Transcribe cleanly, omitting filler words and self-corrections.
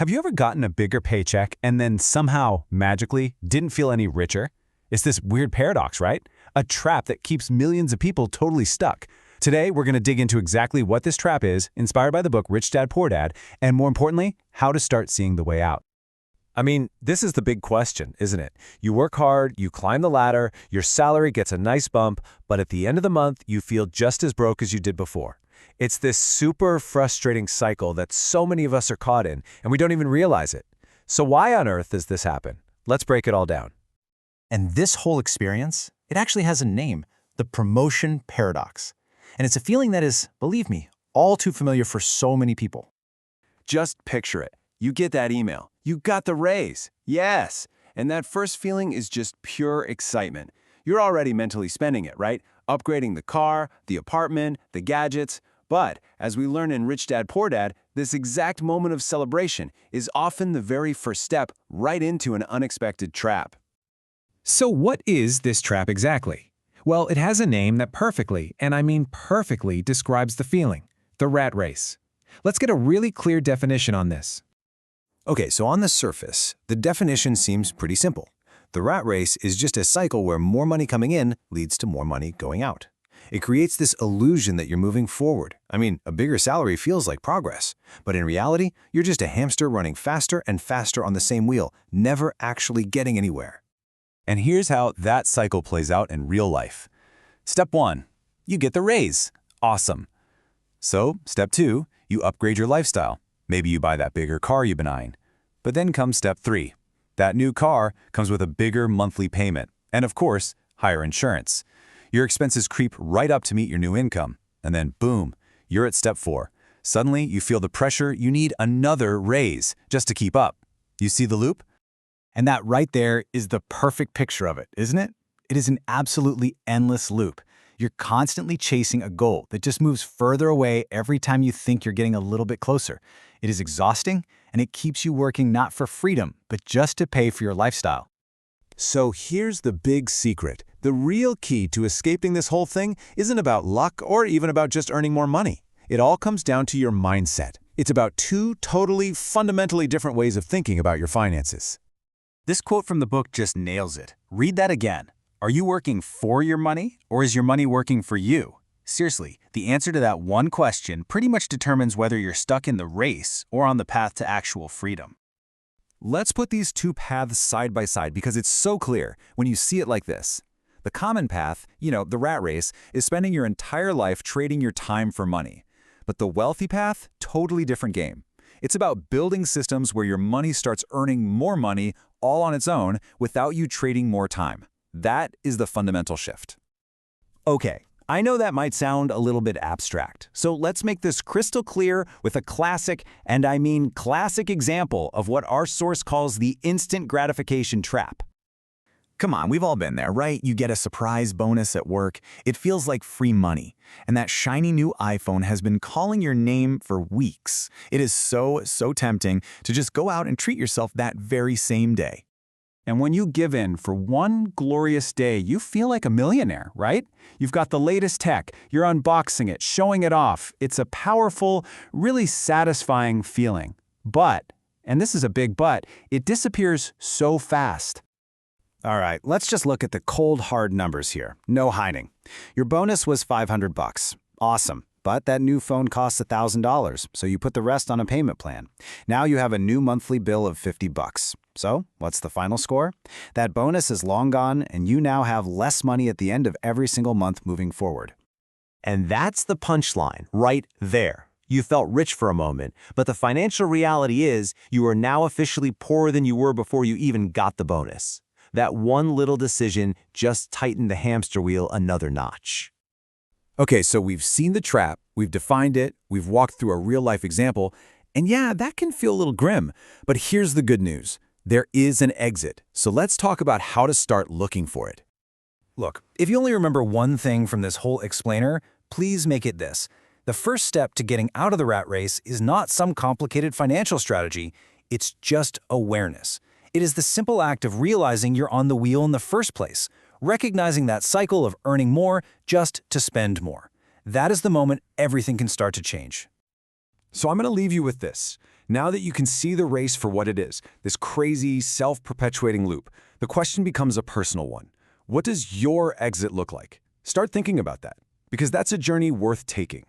Have you ever gotten a bigger paycheck and then somehow, magically, didn't feel any richer? It's this weird paradox, right? A trap that keeps millions of people totally stuck. Today, we're going to dig into exactly what this trap is, inspired by the book Rich Dad, Poor Dad, and more importantly, how to start seeing the way out. I mean, this is the big question, isn't it? You work hard, you climb the ladder, your salary gets a nice bump, but at the end of the month, you feel just as broke as you did before. It's this super frustrating cycle that so many of us are caught in, and we don't even realize it. So why on earth does this happen? Let's break it all down. And this whole experience, it actually has a name, the promotion paradox. And it's a feeling that is, believe me, all too familiar for so many people. Just picture it. You get that email. You got the raise. Yes. And that first feeling is just pure excitement. You're already mentally spending it, right? Upgrading the car, the apartment, the gadgets. But, as we learn in Rich Dad, Poor Dad, this exact moment of celebration is often the very first step right into an unexpected trap. So what is this trap exactly? Well, it has a name that perfectly, and I mean perfectly, describes the feeling, the rat race. Let's get a really clear definition on this. Okay, so on the surface, the definition seems pretty simple. The rat race is just a cycle where more money coming in leads to more money going out. It creates this illusion that you're moving forward. I mean, a bigger salary feels like progress, but in reality, you're just a hamster running faster and faster on the same wheel, never actually getting anywhere. And here's how that cycle plays out in real life. Step 1, you get the raise. Awesome. So, step 2, you upgrade your lifestyle. Maybe you buy that bigger car you've been eyeing. But then comes step 3. That new car comes with a bigger monthly payment, and of course, higher insurance. Your expenses creep right up to meet your new income, and then boom, you're at step 4. Suddenly, you feel the pressure, you need another raise just to keep up. You see the loop? And that right there is the perfect picture of it, isn't it? It is an absolutely endless loop. You're constantly chasing a goal that just moves further away every time you think you're getting a little bit closer. It is exhausting, and it keeps you working not for freedom, but just to pay for your lifestyle. So here's the big secret. The real key to escaping this whole thing isn't about luck or even about just earning more money. It all comes down to your mindset. It's about two totally, fundamentally different ways of thinking about your finances. This quote from the book just nails it. Read that again. Are you working for your money, or is your money working for you? Seriously, the answer to that one question pretty much determines whether you're stuck in the race or on the path to actual freedom. Let's put these two paths side by side because it's so clear when you see it like this. The common path, the rat race, is spending your entire life trading your time for money. But the wealthy path, totally different game. It's about building systems where your money starts earning more money all on its own without you trading more time. That is the fundamental shift. Okay, I know that might sound a little bit abstract, so let's make this crystal clear with a classic, and I mean classic example of what our source calls the instant gratification trap. Come on, we've all been there, right? You get a surprise bonus at work. It feels like free money. And that shiny new iPhone has been calling your name for weeks. It is so tempting to just go out and treat yourself that very same day. And when you give in for one glorious day, you feel like a millionaire, right? You've got the latest tech, you're unboxing it, showing it off. It's a powerful, really satisfying feeling. But, and this is a big but, it disappears so fast. All right, let's just look at the cold, hard numbers here. No hiding. Your bonus was $500. Awesome. But that new phone costs $1,000, so you put the rest on a payment plan. Now you have a new monthly bill of $50. So, what's the final score? That bonus is long gone, and you now have less money at the end of every single month moving forward. And that's the punchline right there. You felt rich for a moment, but the financial reality is you are now officially poorer than you were before you even got the bonus. That one little decision just tightened the hamster wheel another notch. Okay, so we've seen the trap, we've defined it, we've walked through a real-life example, and yeah, that can feel a little grim. But here's the good news. There is an exit, so let's talk about how to start looking for it. Look, if you only remember one thing from this whole explainer, please make it this. The first step to getting out of the rat race is not some complicated financial strategy, it's just awareness. It is the simple act of realizing you're on the wheel in the first place, recognizing that cycle of earning more just to spend more. That is the moment everything can start to change. So I'm going to leave you with this. Now that you can see the race for what it is, this crazy, self-perpetuating loop, the question becomes a personal one. What does your exit look like? Start thinking about that, because that's a journey worth taking.